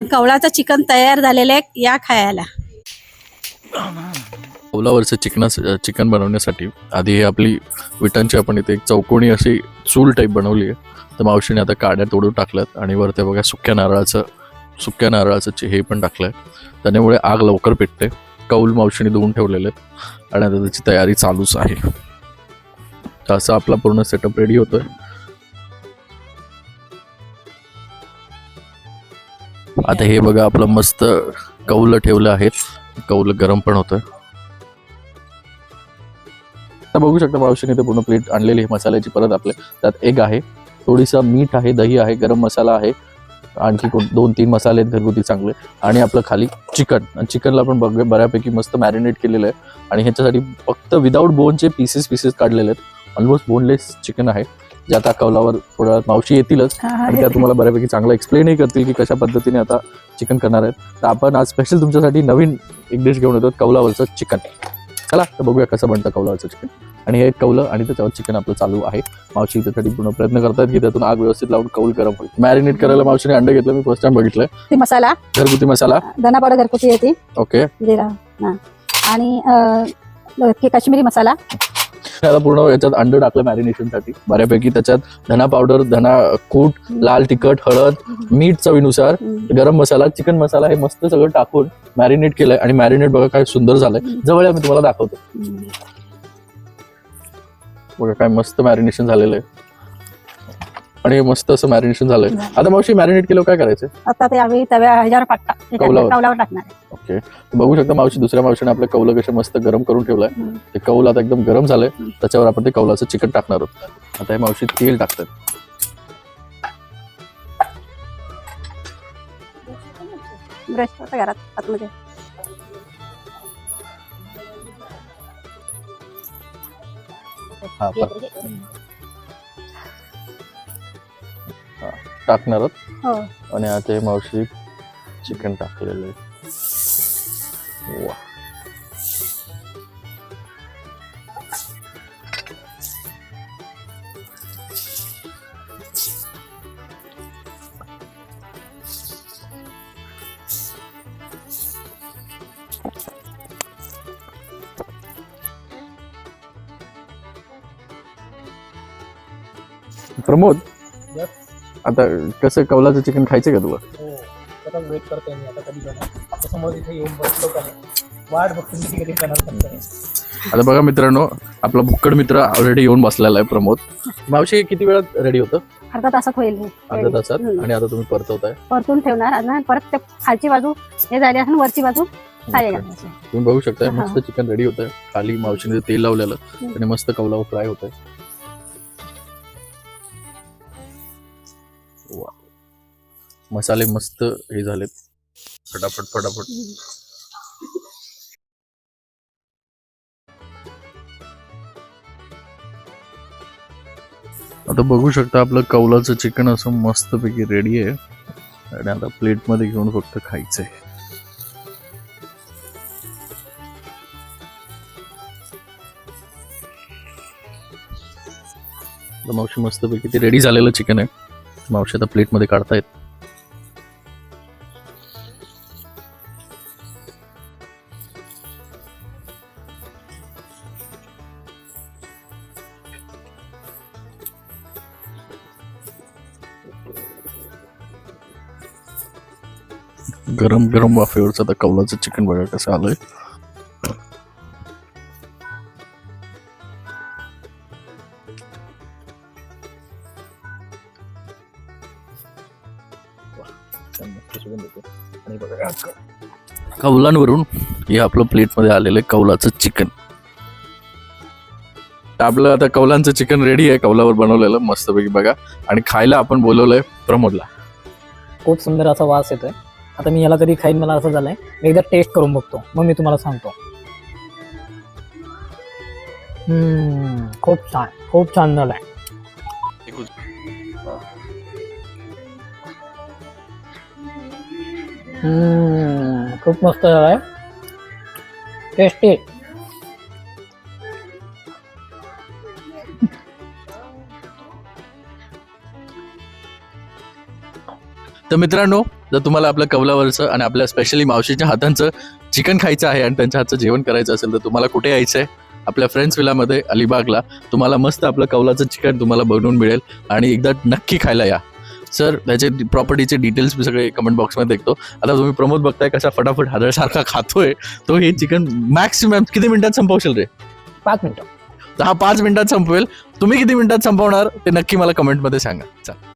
कवळाचं chicken तयार झालेलं आहे, या खायला. कौलावरचं चिकन बनवण्यासाठी आधी हे आपली विटांची आपण इथे एक चौकोनी अशी चूल टाईप बनवली आहे. तर मावशीने आता काड्या तोडून टाकल्यात आणि वरती बघा सुक्या नारळाचं हे पण टाकलंय. त्यामुळे आग लवकर पेटते. कौल मावशीने धुवून ठेवलेले आहेत आणि आता त्याची तयारी चालूच आहे. तर असा आपला पूर्ण सेटअप रेडी होतोय. आता हे बघा आपलं मस्त कौल ठेवलं आहे. कौल गरम पण होतोय. आता बघू शकता मावशीने ते पूर्ण प्लेट आणलेली आहे मसाल्याची. परत आपले त्यात एग आहे, थोडीसा मीठ आहे, दही आहे, गरम मसाला आहे, आणखी 2-3 मसाले आहेत घरगुती चांगले, आणि आपलं खाली चिकन. आणि चिकनला पण बऱ्यापैकी मस्त मॅरिनेट केलेलं आहे. आणि ह्याच्यासाठी फक्त विदाऊट बोनचे पीसेस काढलेले आहेत. ऑलमोस्ट बोनलेस चिकन आहे. जे आता कौलावर थोड्या मावशी येतीलच आणि त्या तुम्हाला बऱ्यापैकी चांगलं एक्सप्लेनही करतील की कशा पद्धतीने आता चिकन करणार आहेत. तर आपण आज स्पेशल तुमच्यासाठी नवीन एक डिश घेऊन येतो, कौलावरचं चिकन. चला तर बघूया कसं बनतं कौलावरचं चिकन. आणि हे कौलं आणि त्याच्यावर चिकन आपलं चालू आहे. मावशी त्यासाठी पूर्ण प्रयत्न करतात की त्यातून आग व्यवस्थित लावून कौल गरम होईल. मॅरिनेट करायला मावशीने अंडे घेतलं, मी फर्स्ट टाइम बघितलंय. ते मसाला, घरगुती मसाला, धना पावडर घरगुती येते, ओके, जिरा आणि काश्मीरी मसाला. आता पूर्ण याच्यात अंड टाकलं मॅरिनेशनसाठी बऱ्यापैकी. त्याच्यात धना पावडर, धना कूट, लाल तिखट, हळद, मीठ चवीनुसार, गरम मसाला, चिकन मसाला हे मस्त सगळं टाकून मॅरिनेट केलंय. आणि मॅरिनेट बघा काय सुंदर झालंय. जवळ मी तुम्हाला दाखवतो. बघा काय मस्त मॅरिनेशन झालेलं आहे. आणि मस्त असं मॅरिनेशन झालंय. आता मावशी मॅरिनेट केलं काय करायचं? आता ते आम्ही ह्याच्यावर कौलावर टाकणार. ओके, बघू शकता मावशी, दुसऱ्या मावशीने आपलं कौल कसे मस्त गरम करून ठेवलंय. ते कौल आता एकदम गरम झालंय. त्याच्यावर आपण ते कौलाचं चिकन टाकणार आहोत. आता हे मावशी तेल टाकतात. ब्रश होता घरात आतमध्ये. टाकणार आहोत. हो. आणि आता हे मावशी चिकन टाकलेलं आहे. वा, प्रमोद, आता कसं कौलाचं चिकन खायचं का तुला? हो, वेट करतोय मी आता कधी बनव. समोर इथे येऊन बसलो का वाट बघतो मी कधी करणार. आता बघा मित्रांनो, आपला भुक्कड मित्र ऑलरेडी येऊन बसलेला आहे प्रमोद. मावशी किती वेळात रेडी होतं? अर्धा तासात होईल. अर्ध्या तासात. आणि आता तुम्ही परतवताय? परतून ठेवणार आणि परत खालची बाजू हे झाली असेल, वरची बाजू खाली घालायची. तुम्ही बघू शकता मस्त चिकन रेडी होतंय. खाली मावशीने तेल लावलेलं आणि मस्त कौलावर फ्राय होतंय. वा, मसाले मस्त हे झालेत. फटाफट. आता बघू शकता आपलं कौलाचं चिकन असं मस्तपैकी रेडी आहे. आणि आता प्लेटमध्ये घेऊन फक्त खायचंय. मावशी मस्तपैकी ते रेडी झालेलं चिकन आहे. मावशी आता प्लेटमध्ये काढतायत. गरम वाफेवरचं आता कौलाचं चिकन बघा कसं आलंय. कौलांवरून हे आपलं प्लेटमध्ये आलेलं कौलाचं चिकन. आपलं आता कौलांचं चिकन रेडी आहे, कौलावर बनवलेलं मस्तपैकी बघा. आणि खायला आपण बोलवलंय प्रमोदला. खूप सुंदर असा वास येतोय. आता मी याला कधी खाईन, मला असं झालंय मी एकदा टेस्ट करून बघतो, मग मी तुम्हाला सांगतो. खूप छान झालाय. खूप मस्त झालाय, टेस्टी. तर मित्रांनो, जर तुम्हाला आपल्या कौलावरचं आणि आपल्या स्पेशली मावशीच्या हातांचं चिकन खायचं आहे आणि त्यांच्या हातचं जेवण करायचं असेल तर तुम्हाला कुठे यायचं आहे? आपल्या फ्रेंड्स विलामध्ये अलिबागला तुम्हाला मस्त आपलं कौलाचं चिकन तुम्हाला बनवून मिळेल आणि एकदा नक्की खायला या. सर त्याचे प्रॉपर्टीचे डिटेल्स मी सगळे कमेंट बॉक्समध्ये देखतो. आता तुम्ही प्रमोद बघताय कसा फटाफट हादळसारखा खातोय तो. हे चिकन मॅक्सिमम किती मिनिटात संपवशील रे? 5 मिनिटं. तर हा 5 मिनिटात संपवेल. तुम्ही किती मिनिटात संपवणार ते नक्की मला कमेंटमध्ये सांगा. चला.